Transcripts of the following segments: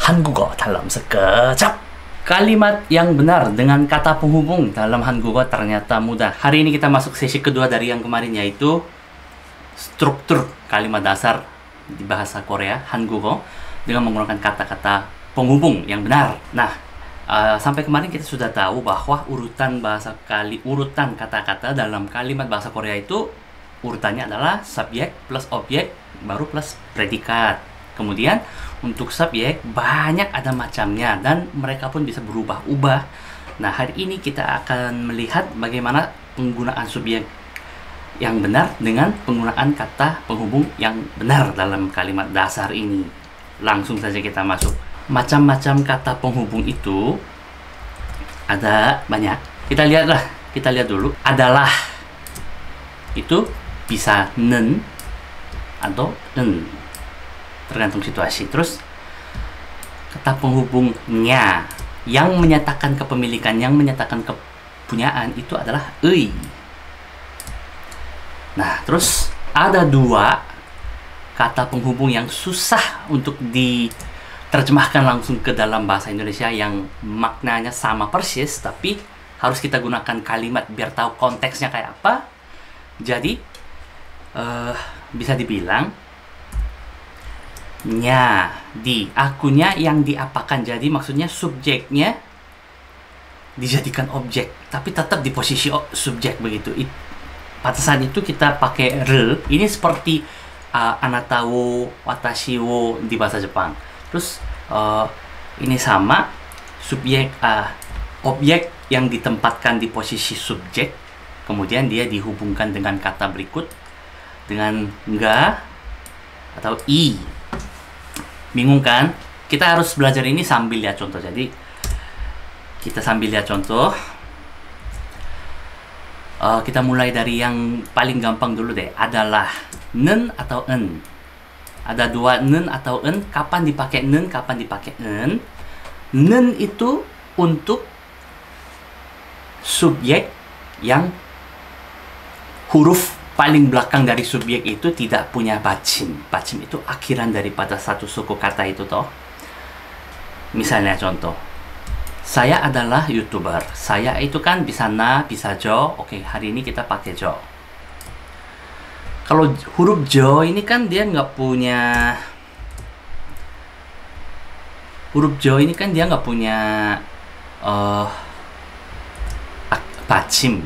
한국어 dalam sekejap. Kalimat yang benar dengan kata penghubung dalam Hangugo ternyata mudah. Hari ini kita masuk sesi kedua dari yang kemarin, yaitu struktur kalimat dasar di bahasa Korea, Hangugo, dengan menggunakan kata-kata penghubung yang benar. Nah, sampai kemarin kita sudah tahu bahwa urutan kata-kata dalam kalimat bahasa Korea itu urutannya adalah subjek plus objek baru plus predikat. Kemudian untuk subjek banyak ada macamnya dan mereka pun bisa berubah-ubah. Nah, hari ini kita akan melihat bagaimana penggunaan subjek yang benar dengan penggunaan kata penghubung yang benar dalam kalimat dasar ini. Langsung saja kita masuk. Macam-macam kata penghubung itu ada banyak. Kita lihat dulu. Adalah itu bisa nen atau en, tergantung situasi. Terus kata penghubungnya yang menyatakan kepemilikan, yang menyatakan kepunyaan itu adalah ei. Nah, terus ada dua kata penghubung yang susah untuk diterjemahkan langsung ke dalam bahasa Indonesia, yang maknanya sama persis tapi harus kita gunakan kalimat biar tahu konteksnya kayak apa. Jadi bisa dibilang nya, di, akunya yang diapakan. Jadi maksudnya subjeknya dijadikan objek tapi tetap di posisi subjek begitu. Pada saat itu kita pakai re. Ini seperti anata wo, watashi wo di bahasa Jepang. Terus ini sama subjek, objek yang ditempatkan di posisi subjek, kemudian dia dihubungkan dengan kata berikut dengan ga atau i. Bingung kan? Kita harus belajar ini sambil lihat contoh. Jadi kita sambil lihat contoh. Kita mulai dari yang paling gampang dulu deh. Adalah nen atau en. Ada dua nen atau en. Kapan dipakai nen, kapan dipakai en? Nen itu untuk subjek yang huruf paling belakang dari subjek itu tidak punya bacim. Bacim itu akhiran daripada satu suku kata itu toh. Misalnya contoh, saya adalah YouTuber. Saya itu kan bisa na, bisa jo. Oke, hari ini kita pakai jo. Kalau huruf jo ini kan dia nggak punya, huruf jo ini kan dia nggak punya bacim.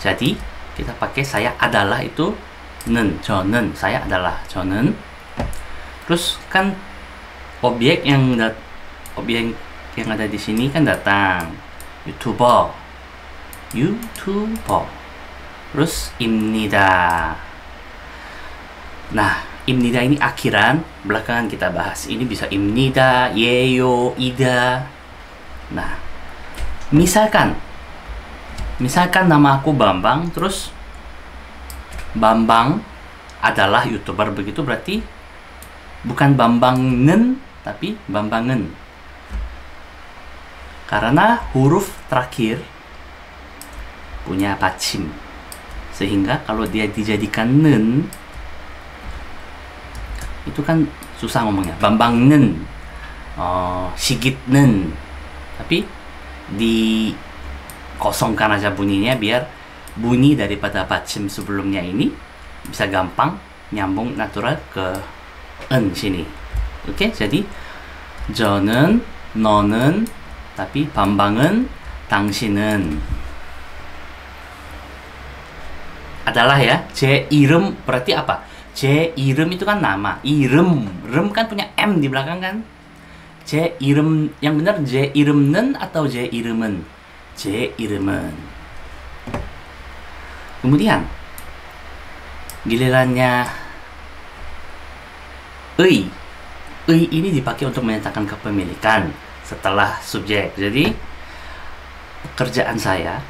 Jadi kita pakai saya adalah itu nen, 저는, saya adalah, 저는. Terus kan objek yang ada di sini kan datang, YouTuber. Terus 입니다. Nah, 입니다 ini akhiran, belakangan kita bahas. Ini bisa 입니다, 예요, ida. Nah, misalkan nama aku Bambang, terus Bambang adalah YouTuber, begitu berarti bukan Bambangen tapi Bambangen. Karena huruf terakhir punya bacim. Sehingga kalau dia dijadikan nen, itu kan susah ngomongnya. Bambangen, Sigitnen. Tapi di kosongkan aja bunyinya biar bunyi daripada bacim sebelumnya ini bisa gampang nyambung natural ke en sini. Oke, jadi 저는, 너는, tapi Bambang은, 당신은. Adalah ya, 제 이름 berarti apa? 제 이름 itu kan nama, 이름, rem kan punya m di belakang kan? 제 이름 yang benar 제 이름은 atau 제 이름은? 제 이름은. Kemudian gilirannya ei. Ei ini dipakai untuk menyatakan kepemilikan setelah subjek. Jadi pekerjaan saya,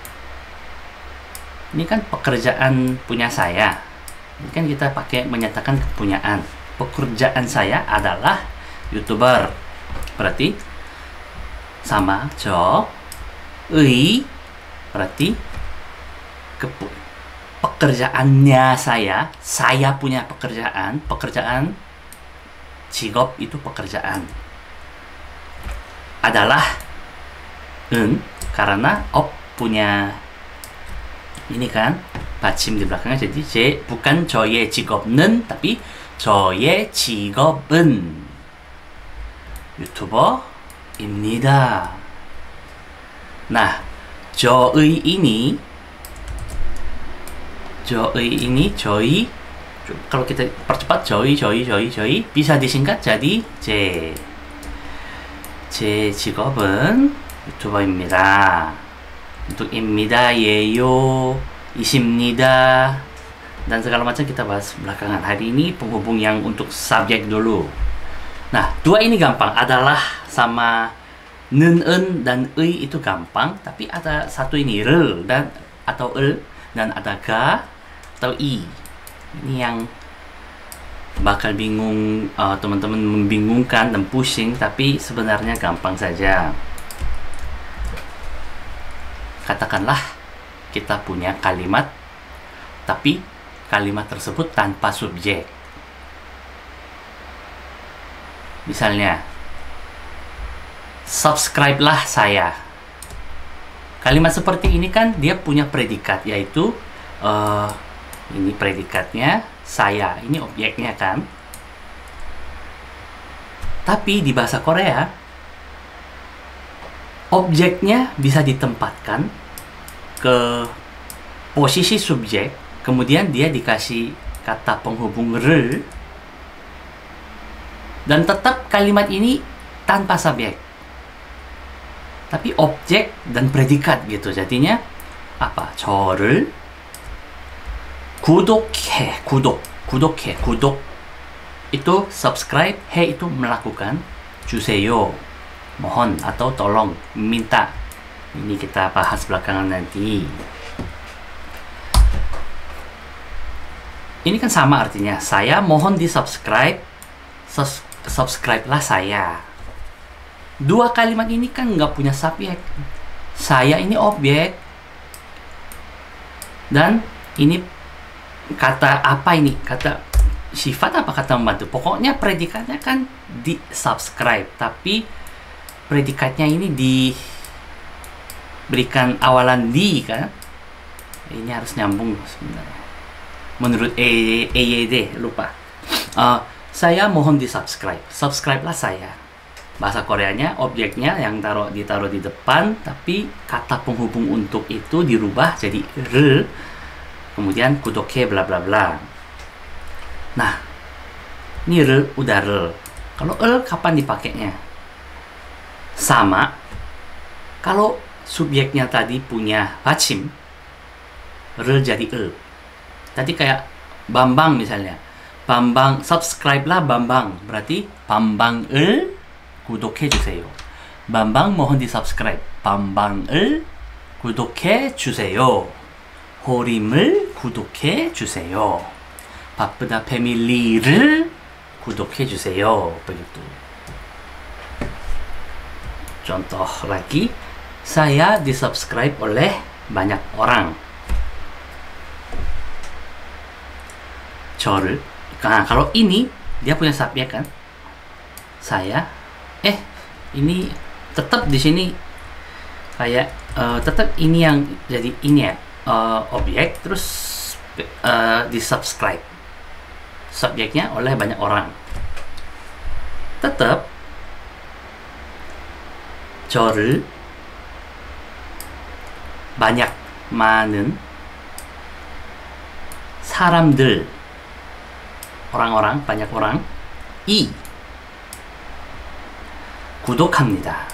ini kan pekerjaan punya saya. Ini kan kita pakai menyatakan kepunyaan. Pekerjaan saya adalah YouTuber. Berarti sama 저 의 berarti pekerjaannya saya punya pekerjaan, 직업 itu pekerjaan. adalah karena op punya ini kan 받침 di belakangnya, jadi bukan 저의 직업은 tapi 저의 직업은 유튜버입니다. Nah, 저의 ini 저희, kalau kita percepat 저희 bisa disingkat jadi 제 직업은 유튜버입니다. untuk 입니다, 예요, 이십니다, dan segala macam kita bahas belakangan. Hari ini penghubung yang untuk subjek dulu. Nah, dua ini gampang, adalah sama 는, dan 의 itu gampang, tapi ada satu ini r dan atau dan ada ga atau i. Ini yang bakal bingung, teman-teman membingungkan dan pusing, tapi sebenarnya gampang saja. Katakanlah kita punya kalimat, tapi kalimat tersebut tanpa subjek. Misalnya, subscribe-lah saya. Kalimat seperti ini kan dia punya predikat, yaitu ini predikatnya saya, ini objeknya kan. Tapi di bahasa Korea, objeknya bisa ditempatkan ke posisi subjek, kemudian dia dikasih kata penghubung r, dan tetap kalimat ini tanpa subjek, tapi objek dan predikat gitu. Jadinya apa? 저를 구독해, 구독 itu subscribe, he itu melakukan, 주세요 mohon atau tolong, minta. Ini kita bahas belakangan nanti. Ini kan sama artinya, saya mohon di subscribe, subscribe-lah saya. Dua kalimat ini kan nggak punya subjek. Saya ini objek, dan ini kata apa ini? Kata sifat apa kata membantu? Pokoknya predikatnya kan di subscribe, tapi predikatnya ini diberikan awalan di kan. Ini harus nyambung sebenarnya. Menurut EYD, lupa. Saya mohon di subscribe, subscribe-lah saya. Bahasa Koreanya objeknya yang ditaruh di depan, tapi kata penghubung untuk itu dirubah jadi r, kemudian kudoke bla bla bla. Nah, ini r udah r. Kalau kapan dipakainya? Sama kalau subjeknya tadi punya 받침, r jadi Tadi kayak Bambang misalnya, Bambang subscribe-lah Bambang, berarti Bambang을 구독해주세요. Bambang mohon di subscribe, Bambang을 구독해주세요. 호림을 구독해주세요. 바쁘다 패밀리를 구독해주세요. begitu. Contoh lagi, saya di-subscribe oleh banyak orang. 저를, nah, kalau ini dia punya subjek kan, saya, ini tetap di sini kayak tetap ini yang jadi ini ya, objek, terus di-subscribe, subjeknya oleh banyak orang. Tetap 저를 banyak, 많은 사람들, orang-orang, banyak orang, 구독합니다.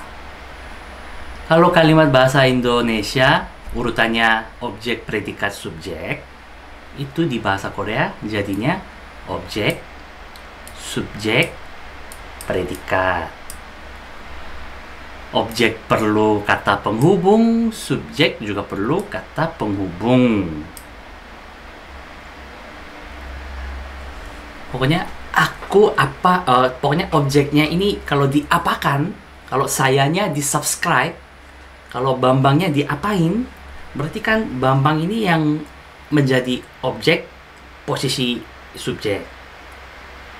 Kalau kalimat bahasa Indonesia urutannya objek, predikat, subjek, itu di bahasa Korea jadinya objek, subjek, predikat. Objek perlu kata penghubung, subjek juga perlu kata penghubung. Pokoknya pokoknya objeknya ini kalau diapakan, kalau sayanya di subscribe, kalau Bambangnya diapain, berarti kan Bambang ini yang menjadi objek, posisi subjek.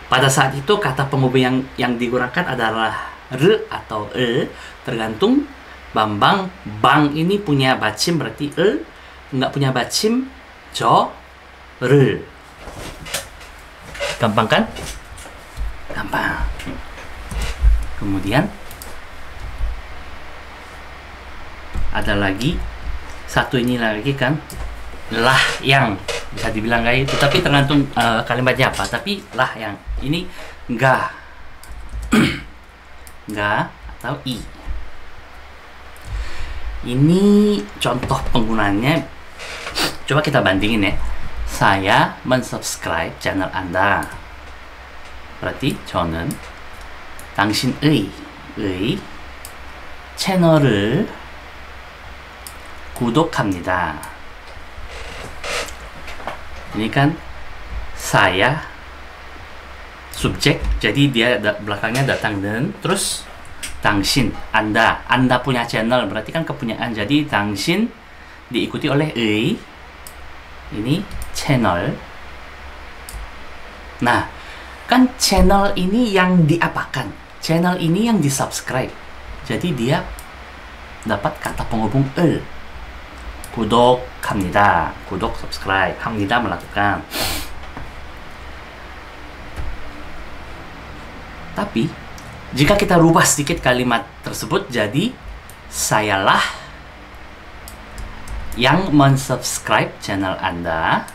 Pada saat itu kata penghubung yang digunakan adalah R atau E, tergantung Bambang. Bang ini punya bacim berarti E, nggak punya bacim Jo, R. Gampang kan? Gampang. Kemudian ada lagi satu ini lagi kan, lah yang bisa dibilang kayak itu, tapi tergantung kalimatnya apa. Tapi lah yang ini ga ga atau i. Ini contoh penggunaannya, coba kita bandingin ya. Saya mensubscribe channel Anda, berarti 저는 당신의 채널을 구독합니다. Ini kan saya subjek, jadi dia belakangnya datang dan terus 당신, Anda punya channel, berarti kan kepunyaan. Jadi 당신 diikuti oleh ini channel. Nah, kan channel ini yang diapakan? Channel ini yang di-subscribe. Jadi dia dapat kata penghubung 구독합니다. 구독, subscribe. 합니다, melakukan. Tapi jika kita rubah sedikit kalimat tersebut jadi sayalah yang mensubscribe channel Anda.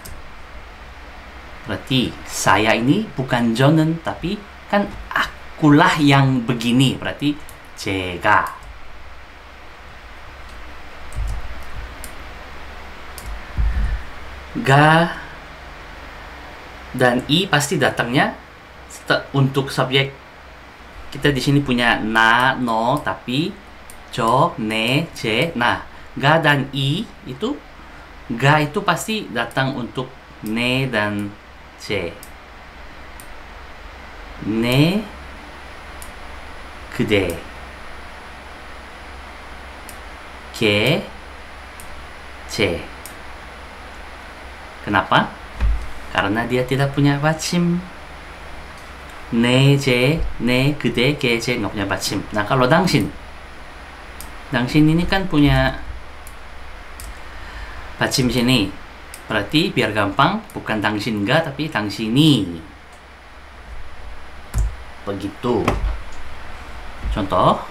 Berarti saya ini bukan 저는, tapi kan akulah yang begini. Berarti 제가. Ga dan i pasti datangnya untuk subjek. Kita di sini punya na, no, tapi jo, ne, je. Nah, ga dan i itu, ga itu pasti datang untuk ne dan je. Ne, 그대, ke, je. Kenapa? Karena dia tidak punya bacim. Ne, je, ne, 그대, ke, je nggak punya bacim. Nah, kalau 당신 ini kan punya bacim sini. Berarti biar gampang, bukan 당신 enggak, tapi 당신이. Begitu. Contoh,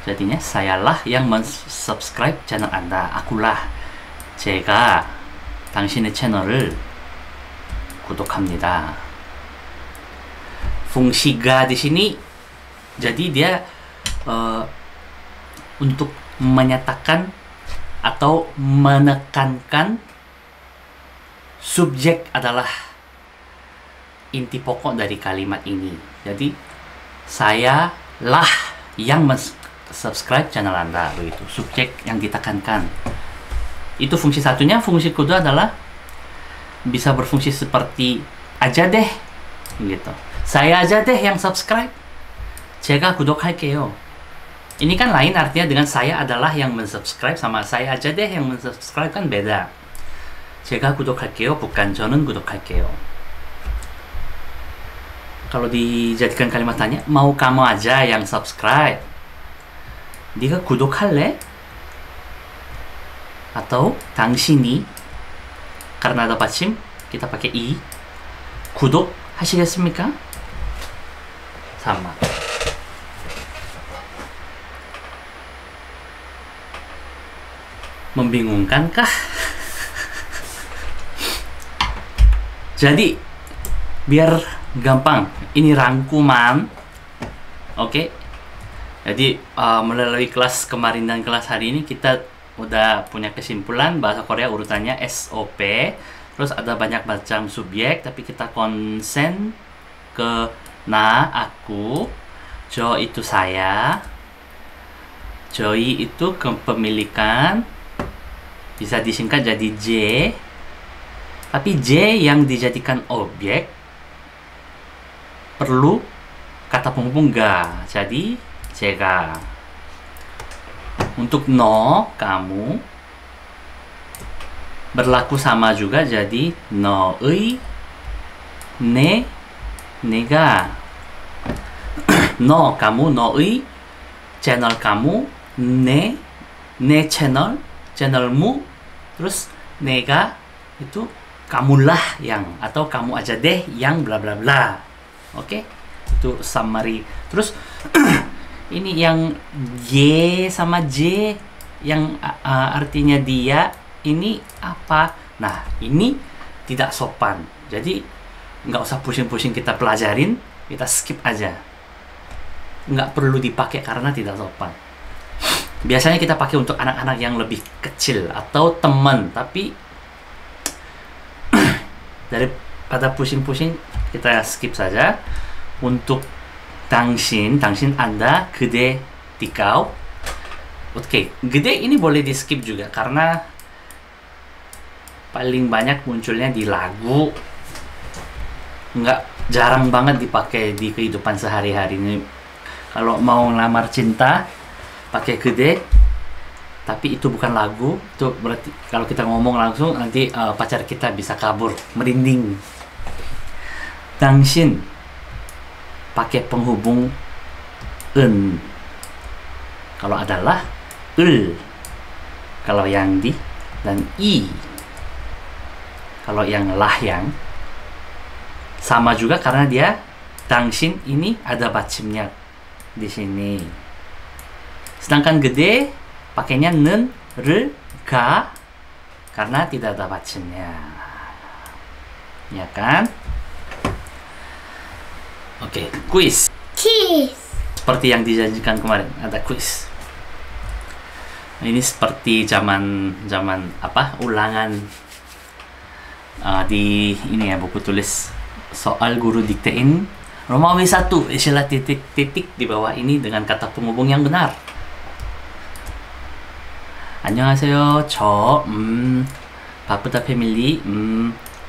jadinya sayalah yang mensubscribe channel Anda. Akulah. 제가 당신의 채널을 구독합니다. Fungsi ga di sini, jadi dia untuk menyatakan atau menekankan subjek adalah inti pokok dari kalimat ini. Jadi saya lah yang subscribe channel Anda, begitu. Subjek yang ditekankan. Itu fungsi satunya. Fungsi kedua adalah bisa berfungsi seperti aja deh, gitu. Saya aja deh yang subscribe. 제가 구독할게요. Ini kan lain artinya dengan saya adalah yang mensubscribe, sama saya aja deh yang mensubscribe kan beda. 제가 구독할게요 bukan 저는 구독할게요. Kalau dijadikan kalimat tanya, mau kamu aja yang subscribe? 네가 구독할래? Atau 당신이, karena ada 받침 kita pakai i. 구독 하시겠습니까? sama. Membingungkankah? Jadi biar gampang, ini rangkuman. Oke. Jadi melalui kelas kemarin dan kelas hari ini kita udah punya kesimpulan bahasa Korea urutannya SOP. Terus ada banyak macam subjek, tapi kita konsen ke na, aku, jo itu saya, 저희 itu kepemilikan, bisa disingkat jadi J. Tapi J yang dijadikan objek perlu kata penghubung ga. Jadi 제가. Untuk no, kamu, berlaku sama juga, jadi 너의, 내, 내가. 너, kamu, 너의, channel kamu, 내 channel, channelmu, terus 내가 itu kamulah yang, atau kamu aja deh yang bla bla bla. Oke? Itu summary. Terus ini yang Y sama J yang artinya dia, ini apa? Nah, ini tidak sopan. Jadi nggak usah pusing-pusing kita pelajarin, kita skip aja. Nggak perlu dipakai karena tidak sopan. Biasanya kita pakai untuk anak-anak yang lebih kecil atau teman, tapi daripada pusing-pusing kita skip saja. Untuk 당신 Anda, 그대, dikau. Oke, gede ini boleh di skip juga karena paling banyak munculnya di lagu, nggak jarang banget dipakai di kehidupan sehari-hari. Ini kalau mau ngelamar cinta pakai gede, tapi itu bukan lagu. Itu berarti kalau kita ngomong langsung nanti pacar kita bisa kabur, merinding. 당신 pakai penghubung en. Kalau adalah 을, kalau yang di, dan i. Kalau yang lah yang sama juga karena dia 당신 ini ada 받침nya di sini. Sedangkan gede pakainya 는, 를, 가 karena tidak ada 받침nya. Ya kan? Oke, quiz. Seperti yang dijanjikan kemarin, ada quiz. Ini seperti zaman apa? Ulangan di ini ya, buku tulis soal guru diktein Romawi 1, isilah titik-titik di bawah ini dengan kata penghubung yang benar. 안녕하세요. 저 바쁘다 패밀리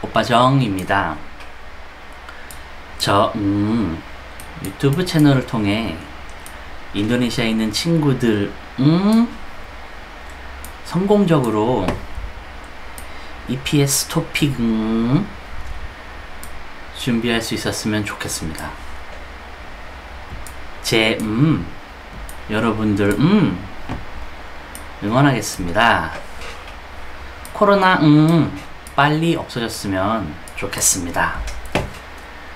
오빠정입니다. 저 유튜브 채널을 통해 인도네시아에 있는 친구들 성공적으로 EPS 토픽 준비할 수 있었으면 좋겠습니다. 제 여러분들 응원하겠습니다. 코로나 빨리 없어졌으면 좋겠습니다.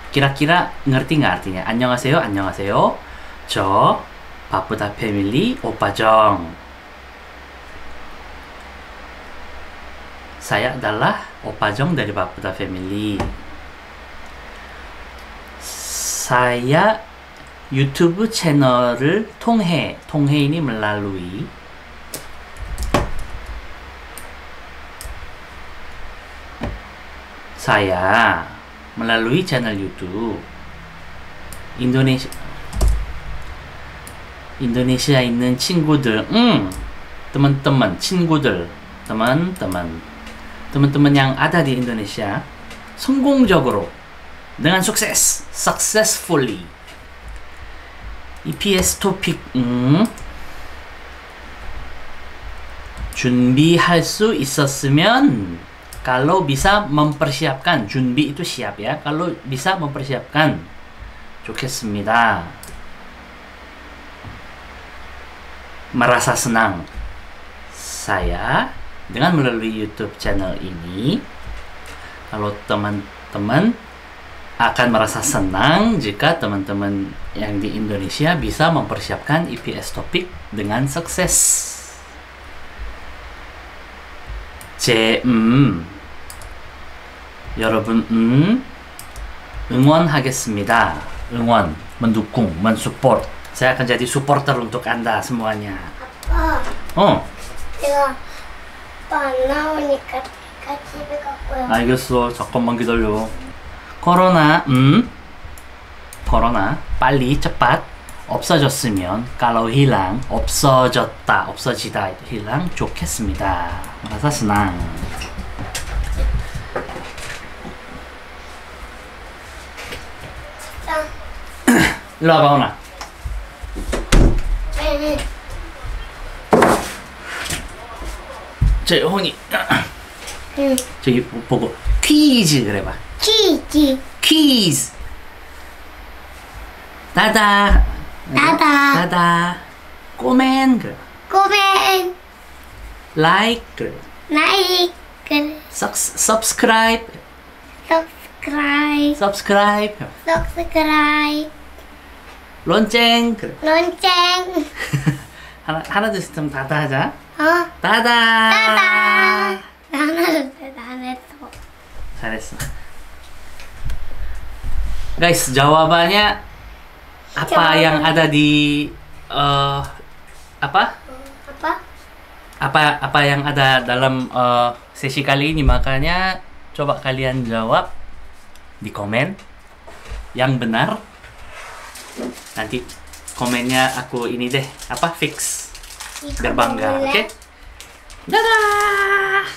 kira-kira ngerti nggak artinya? 안녕하세요, 안녕하세요. 저 바쁘다 패밀리 오빠정. Saya adalah 오빠정 dari 바쁘다 패밀리. Saya 유튜브 채널을 통해 ini melalui. Saya melalui channel YouTube 인도네시아에 있는 친구들, teman-teman, 친구들, teman-teman yang ada di Indonesia 성공적으로, dengan sukses, successfully. EPS 토픽 준비할 수 있었으면, kalau bisa mempersiapkan, 준비 itu siap ya, kalau bisa mempersiapkan, 좋겠습니다. merasa senang saya dengan melalui YouTube channel ini. Kalau teman-teman akan merasa senang jika teman-teman yang di Indonesia bisa mempersiapkan EPS topik dengan sukses. 제 여러분 응원하겠습니다. 응원, mendukung, mensupport. Saya akan jadi supporter untuk Anda semuanya. 아빠, 내가 아빠 안 나오니까 내가 집에 갔고요. 알겠어. 잠깐만 기다려. 코로나 빨리 cepat 없어졌으면, kalau hilang, 없어졌다, 없어지다, hilang, 좋겠습니다. merasa senang. 일로 와봐, 오나. 저 홍이 저기 보고 퀴즈 그래봐. 퀴즈. 퀴즈. 따다 Dadah. Dadah. Komen ke? Komen. Like ke? Naik. Subscribe. Subscribe. Subscribe. Subscribe. lonceng. Lonceng. 하나 둘 셋 하면 다다 하자. 다다. 다다. 나는 안 했어. 잘했어. Guys, jawabannya apa yang ada di apa yang ada dalam sesi kali ini, makanya coba kalian jawab di komen yang benar. Nanti komennya aku ini deh, fix biar bangga, oke? Dadah.